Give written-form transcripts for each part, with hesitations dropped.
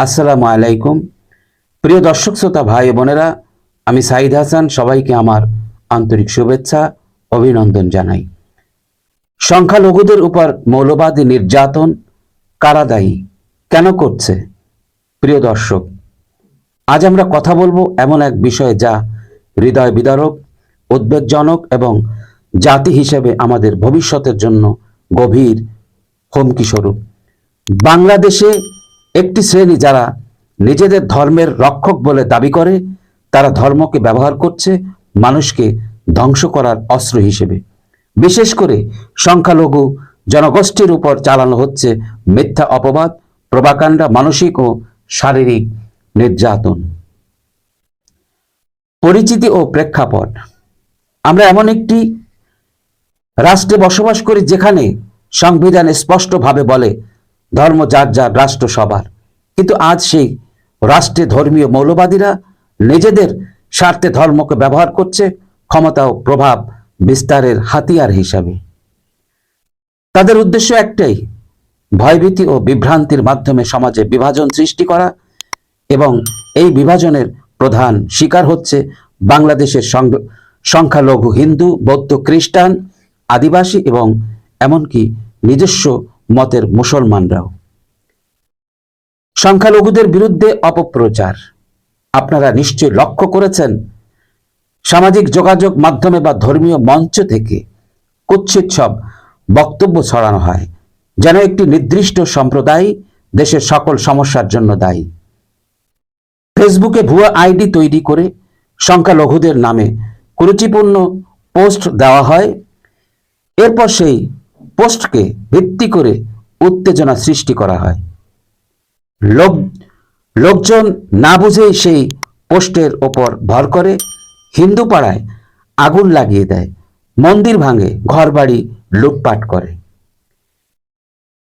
আসসালামু আলাইকুম। প্রিয় দর্শক শ্রোতা ভাই বোনেরা, আমি সাইদ হাসান সবাইকে আমার আন্তরিক শুভেচ্ছা অভিনন্দন জানাই। সংখ্যালঘুদের উপর মৌলবাদী নির্যাতন কারা দায়ী, কেন করছে? প্রিয় দর্শক, আজ আমরা কথা বলবো এমন এক বিষয়ে যা হৃদয় বিদারক, উদ্বেগজনক এবং জাতি হিসেবে আমাদের ভবিষ্যতের জন্য গভীর হুমকি স্বরূপ। বাংলাদেশে একটি শ্রেণী যারা নিজেদের ধর্মের রক্ষক বলে দাবি করে, তারা ধর্মকে ব্যবহার করছে মানুষকে ধ্বংস করার অস্ত্র হিসেবে। বিশেষ করে সংখ্যালঘু জনগোষ্ঠীর উপর চালানো হচ্ছে মিথ্যা অপবাদ, প্রোপাগান্ডা, মানসিক ও শারীরিক নির্যাতন। পরিচিতি ও প্রেক্ষাপট। আমরা এমন একটি রাষ্ট্রে বসবাস করি যেখানে সংবিধান স্পষ্টভাবে বলে ধর্ম যার যার, রাষ্ট্র সবার। কিন্তু আজ সেই রাষ্ট্রে ধর্মীয় মৌলবাদীরা নিজেদের স্বার্থে ধর্মকে ব্যবহার করছে ক্ষমতা ও প্রভাব বিস্তারের হাতিয়ার হিসাবে। তাদের উদ্দেশ্য একটাই, ভয়ভীতি ও বিভ্রান্তির মাধ্যমে সমাজে বিভাজন সৃষ্টি করা, এবং এই বিভাজনের প্রধান শিকার হচ্ছে বাংলাদেশের সংখ্যালঘু হিন্দু, বৌদ্ধ, খ্রিস্টান, আদিবাসী এবং এমনকি নিজস্ব মতের মুসলমানরাও। সংখ্যালঘুদের বিরুদ্ধে অপপ্রচার আপনারা নিশ্চয়ই লক্ষ্য করেছেন। সামাজিক যোগাযোগ মাধ্যমে বা ধর্মীয় মঞ্চ থেকে কুৎসিত সব বক্তব্য ছড়ানো হয়, যেন একটি নির্দিষ্ট সম্প্রদায় দেশের সকল সমস্যার জন্য দায়ী। ফেসবুকে ভুয়া আইডি তৈরি করে সংখ্যালঘুদের নামে কুরুচিপূর্ণ পোস্ট দেওয়া হয়। এরপর সেই পোস্টকে ভিত্তি করে উত্তেজনা সৃষ্টি করা হয়। লোকজন না বুঝেই সেই পোস্টের ওপর ভর করে হিন্দু পাড়ায় আগুন লাগিয়ে দেয়, মন্দির ভাঙে, ঘরবাড়ি লুটপাট করে।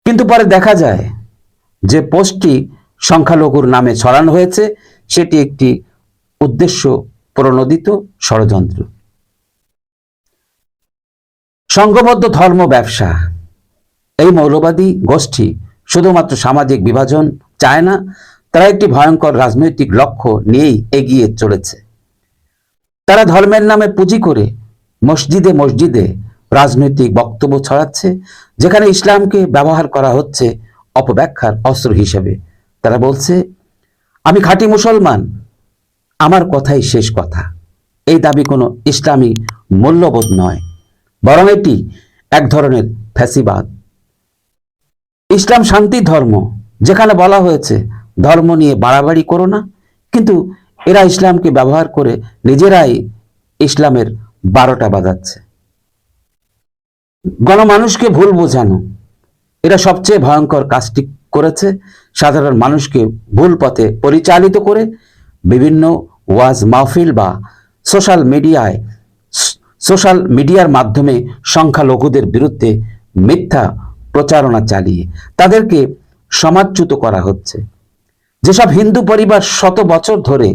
কিন্তু পরে দেখা যায় যে পোস্টটি সংখ্যালঘুর নামে ছড়ানো হয়েছে, সেটি একটি উদ্দেশ্য প্রণোদিত ষড়যন্ত্র। সংঘবদ্ধ ধর্ম ব্যবসা। এই মৌলবাদী গোষ্ঠী শুধুমাত্র সামাজিক বিভাজন চায় না, তারা একটি ভয়ঙ্কর রাজনৈতিক লক্ষ্য নিয়েই এগিয়ে চলেছে। তারা ধর্মের নামে পুঁজি করে মসজিদে মসজিদে রাজনৈতিক বক্তব্য ছড়াচ্ছে, যেখানে ইসলামকে ব্যবহার করা হচ্ছে অপব্যাখ্যার অস্ত্র হিসেবে। তারা বলছে, আমি খাঁটি মুসলমান, আমার কথাই শেষ কথা। এই দাবি কোনো ইসলামী মূল্যবোধ নয়, বরং এটি এক ধরনের ফ্যাসিবাদ। ইসলাম শান্তির ধর্ম, যেখানে বলা হয়েছে ধর্ম নিয়ে বাড়াবাড়ি করো না, কিন্তু এরা ইসলামকে ব্যবহার করে নিজেরাই ইসলামের 12টা বাজাচ্ছে। গণমানুষকে ভুল বোঝানো, এরা সবচেয়ে ভয়ঙ্কর কাজটি করেছে। সাধারণ মানুষকে ভুল পথে পরিচালিত করে বিভিন্ন ওয়াজ মাহফিল বা সোশ্যাল মিডিয়ার মাধ্যমে সংখ্যালঘুদের বিরুদ্ধে মিথ্যা প্রচারণা চালিয়ে তাদেরকে সমাজচ্যুত করা হচ্ছে। যেসব হিন্দু পরিবার শত বছর ধরে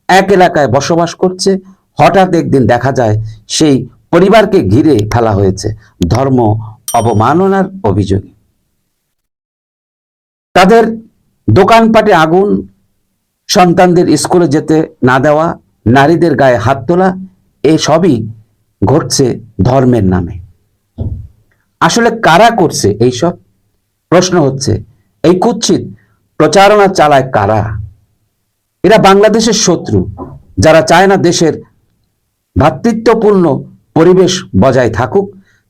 এক এলাকায় বসবাস করছে, হঠাৎ একদিন দেখা যায় সেই পরিবারকে ঘিরে ফেলা হয়েছে ধর্ম অবমাননার অভিযোগে। তাদের দোকানপাটে আগুন, সন্তানদের স্কুলে যেতে না দেওয়া, নারীদের গায়ে হাত তোলা, এসবই ঘটছে ধর্মের নামে। আসলে কারা করছে এইসব? প্রশ্ন হচ্ছে, এই কুৎসিত প্রচারণা চালায় কারা? এরা বাংলাদেশের শত্রু, যারা চায় না দেশের ভ্রাতৃত্বপূর্ণ পরিবেশ বজায় থাকুক।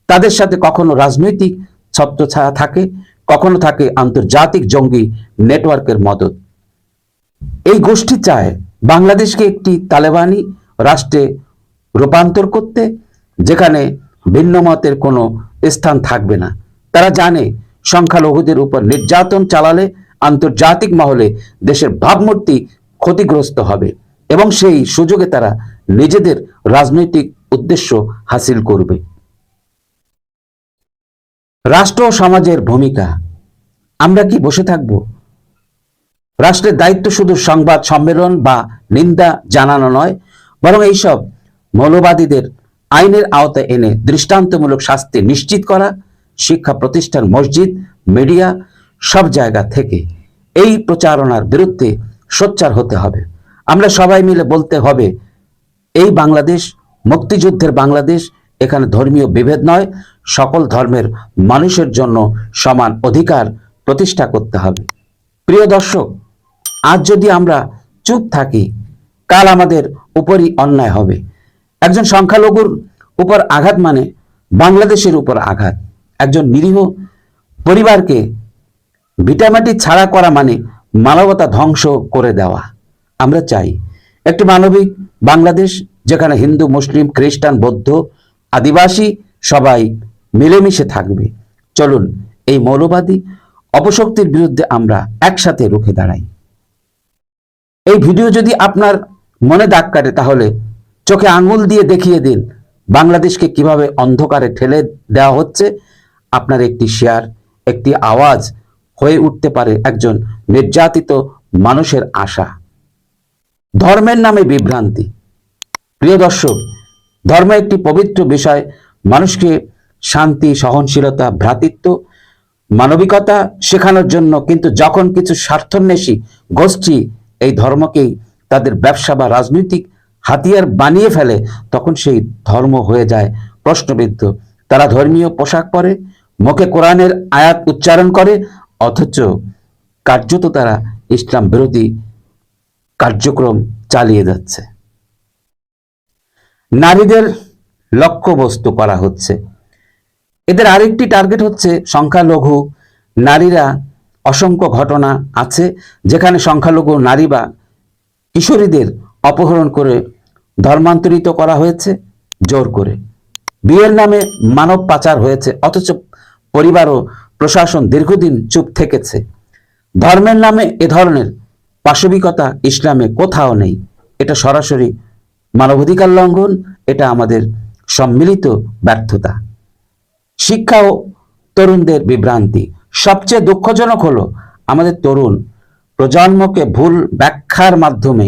তাদের সাথে কখনো রাজনৈতিক ছত্রছায়া থাকে, কখনো থাকে আন্তর্জাতিক জঙ্গি নেটওয়ার্কের মদত। এই গোষ্ঠী চায় বাংলাদেশকে একটি তালেবানি রাষ্ট্রে রূপান্তর করতে, যেখানে ভিন্ন মতের কোনো স্থান থাকবে না। তারা জানে সংখ্যালঘুদের উপর নির্যাতন চালালে আন্তর্জাতিক মহলে দেশের ভাবমূর্তি ক্ষতিগ্রস্ত হবে, এবং সেই সুযোগে তারা নিজেদের রাজনৈতিক উদ্দেশ্য হাসিল করবে। রাষ্ট্র ও সমাজের ভূমিকা। আমরা কি বসে থাকব? রাষ্ট্রের দায়িত্ব শুধু সংবাদ সম্মেলন বা নিন্দা জানানো নয়, বরং এইসব মৌলবাদীদের আইনের আওতায় এনে দৃষ্টান্তমূলক শাস্তি নিশ্চিত করা। শিক্ষা প্রতিষ্ঠান, মসজিদ, মিডিয়া, সব জায়গা থেকে এই প্রচারণার বিরুদ্ধে সোচ্চার হতে হবে। আমরা সবাই মিলে বলতে হবে, এই বাংলাদেশ মুক্তিযুদ্ধের বাংলাদেশ, এখানে ধর্মীয় বিভেদ নয়, সকল ধর্মের মানুষের জন্য সমান অধিকার প্রতিষ্ঠা করতে হবে। প্রিয় দর্শক, আজ যদি আমরা চুপ থাকি, কাল আমাদের উপরই অন্যায় হবে। একজন সংখ্যালঘুর উপর আঘাত মানে বাংলাদেশের উপর আঘাত। একজন নিরীহ পরিবারকে ভিটামাটি ছাড়া করা মানে মানবতা ধ্বংস করে দেওয়া। আমরা চাই একটি মানবিক বাংলাদেশ, যেখানে হিন্দু, মুসলিম, খ্রিস্টান, বৌদ্ধ, আদিবাসী সবাই মিলেমিশে থাকবে। চলুন এই মৌলবাদী অপশক্তির বিরুদ্ধে আমরা একসাথে রুখে দাঁড়াই। এই ভিডিও যদি আপনার মনে দাগ কাটে, তাহলে চোখে আঙুল দিয়ে দেখিয়ে দিন বাংলাদেশকে কিভাবে অন্ধকারে ঠেলে দেওয়া হচ্ছে। আপনার একটি শেয়ার, একটি আওয়াজ হয়ে উঠতে পারে একজন নির্যাতিত মানুষের আশা। ধর্মের নামে বিভ্রান্তি। প্রিয় দর্শক, ধর্ম একটি পবিত্র বিষয়, মানুষকে শান্তি, সহনশীলতা, ভ্রাতৃত্ব, মানবিকতা শেখানোর জন্য। কিন্তু যখন কিছু স্বার্থান্বেষী গোষ্ঠী এই ধর্মকেই তাদের ব্যবসা বা রাজনৈতিক হাতিয়ার বানিয়ে ফেলে, তখন সেই ধর্ম হয়ে যায় প্রশ্নবিদ্ধ। তারা ধর্মীয় পোশাক পরে, মুখে কোরআনের আয়াত উচ্চারণ করে, অথচ কার্যত তারা ইসলাম বিরোধী কার্যক্রম চালিয়ে যাচ্ছে। নারীদের লক্ষ্যবস্তু করা হচ্ছে। এদের আরেকটি টার্গেট হচ্ছে সংখ্যালঘু নারীরা। অসংখ্য ঘটনা আছে যেখানে সংখ্যালঘু নারী বা কিশোরীদের অপহরণ করে ধর্মান্তরিত করা হয়েছে জোর করে। বিয়ের নামে মানব পাচার হয়েছে, অথচ পরিবার ও প্রশাসন দীর্ঘদিন চুপ থেকেছে। ধর্মের নামে এ ধরনের পাশবিকতা ইসলামে কোথাও নেই। এটা সরাসরি মানবাধিকার লঙ্ঘন, এটা আমাদের সম্মিলিত ব্যর্থতা। শিক্ষা ও তরুণদের বিভ্রান্তি। সবচেয়ে দুঃখজনক হলো আমাদের তরুণ প্রজন্মকে ভুল ব্যাখ্যার মাধ্যমে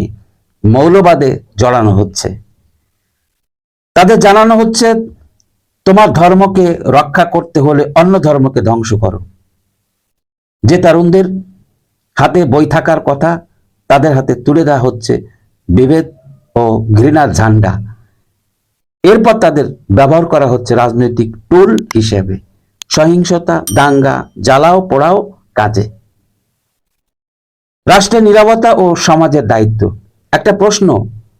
মৌলবাদে জড়ানো হচ্ছে। তাদের জানানো হচ্ছে, তোমার ধর্মকে রক্ষা করতে হলে অন্য ধর্মকে ধ্বংস করো। যে তরুণদের হাতে বই থাকার কথা, তাদের হাতে তুলে দেওয়া হচ্ছে বিভেদ ও ঘৃণার ঝান্ডা। এরপর তাদের ব্যবহার করা হচ্ছে রাজনৈতিক টুল হিসেবে, সহিংসতা, দাঙ্গা, জ্বালাও পোড়াও কাজে। রাষ্ট্রের নিরাপত্তা ও সমাজের দায়িত্ব। একটা প্রশ্ন,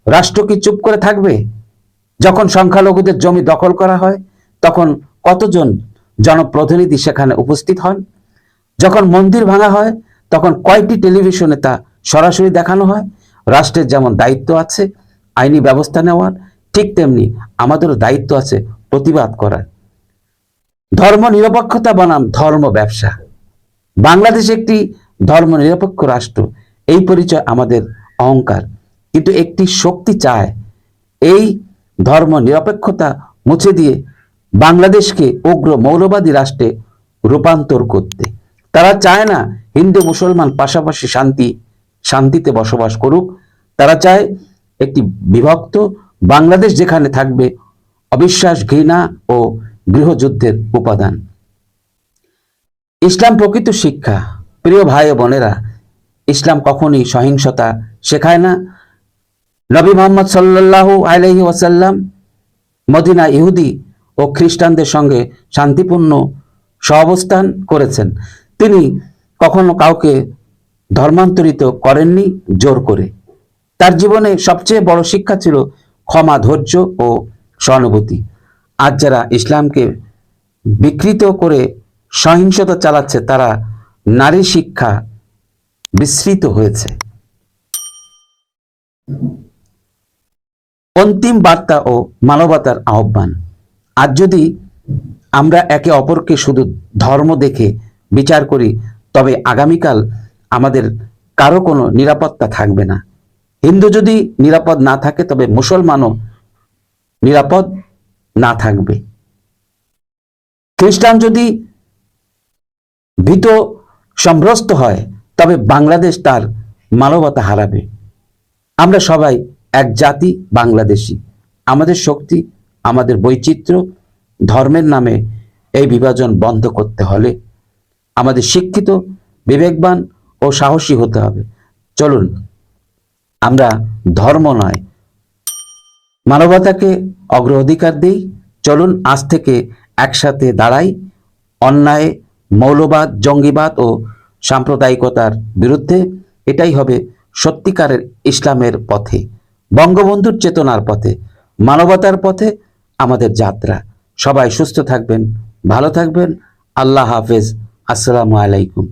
রাষ্ট্র কি চুপ করে থাকবে? যখন সংখ্যালঘুদের জমি দখল করা হয়, তখন কতজন জনপ্রতিনিধি সেখানে উপস্থিত হন? যখন মন্দির ভাঙা হয়, তখন কয়টি টেলিভিশনে তা সরাসরি দেখানো হয়? রাষ্ট্রের যেমন দায়িত্ব আছে আইনি ব্যবস্থা নেওয়ার, ঠিক তেমনি আমাদেরও দায়িত্ব আছে প্রতিবাদ করার। ধর্ম নিরপেক্ষতা বনাম ধর্ম ব্যবসা। বাংলাদেশ একটি ধর্ম নিরপেক্ষ রাষ্ট্র, এই পরিচয় আমাদের অহংকার। কিন্তু একটি শক্তি চায় এই ধর্ম নিরপেক্ষতা মুছে দিয়ে বাংলাদেশকে উগ্র মৌলবাদী রাষ্ট্রে রূপান্তর করতে। তারা চায় না হিন্দু মুসলমান পাশাপাশি শান্তিতে বসবাস করুক। তারা চায় একটি বিভক্ত বাংলাদেশ, যেখানে থাকবে অবিশ্বাস, ঘৃণা ও গৃহযুদ্ধের উপাদান। ইসলাম প্রকৃত শিক্ষা। প্রিয় ভাই ও বোনেরা, ইসলাম কখনই সহিংসতা শেখায় না। নবী মুহাম্মদ সাল্লাল্লাহু আলাইহি ওয়াসাল্লাম মদিনা ইহুদি ও খ্রিস্টানদের সঙ্গে শান্তিপূর্ণ সহাবস্থান করেছেন। তিনি কখনো কাউকে ধর্মান্তরিত করেননি জোর করে। তার জীবনে সবচেয়ে বড় শিক্ষা ছিল ক্ষমা, ধৈর্য ও সহানুভূতি। আজ যারা ইসলামকে বিকৃত করে সহিংসতা চালাচ্ছে, তারা নারী শিক্ষা বিস্মৃত হয়েছে। অন্তিম বার্তা ও মানবতার আহ্বান। আজ যদি আমরা একে অপরকে শুধু ধর্ম দেখে বিচার করি, তবে আগামীকাল আমাদের কারো কোনো নিরাপত্তা থাকবে না। হিন্দু যদি নিরাপদ না থাকে, তবে মুসলমানও নিরাপদ না থাকবে। খ্রিস্টান যদি ভীত সম্ভ্রস্ত হয়, তবে বাংলাদেশ তার মানবতা হারাবে। আমরা সবাই এক জাতি, বাংলাদেশি। আমাদের শক্তি, আমাদের বৈচিত্র্য। ধর্মের নামে এই বিভাজন বন্ধ করতে হলে আমাদের শিক্ষিত, বিবেকবান ও সাহসী হতে হবে। চলুন আমরা ধর্ম নয়, মানবতাকে অগ্রাধিকার দিই। চলুন আজ থেকে একসাথে দাঁড়াই অন্যায়, মৌলবাদ, জঙ্গিবাদ ও সাম্প্রদায়িকতার বিরুদ্ধে। এটাই হবে সত্যিকারের ইসলামের পথে, বঙ্গবন্ধুর চেতনার পথে, মানবতার পথে আমাদের যাত্রা। সবাই সুস্থ থাকবেন, ভালো থাকবেন। আল্লাহ হাফেজ। আসসালামু আলাইকুম।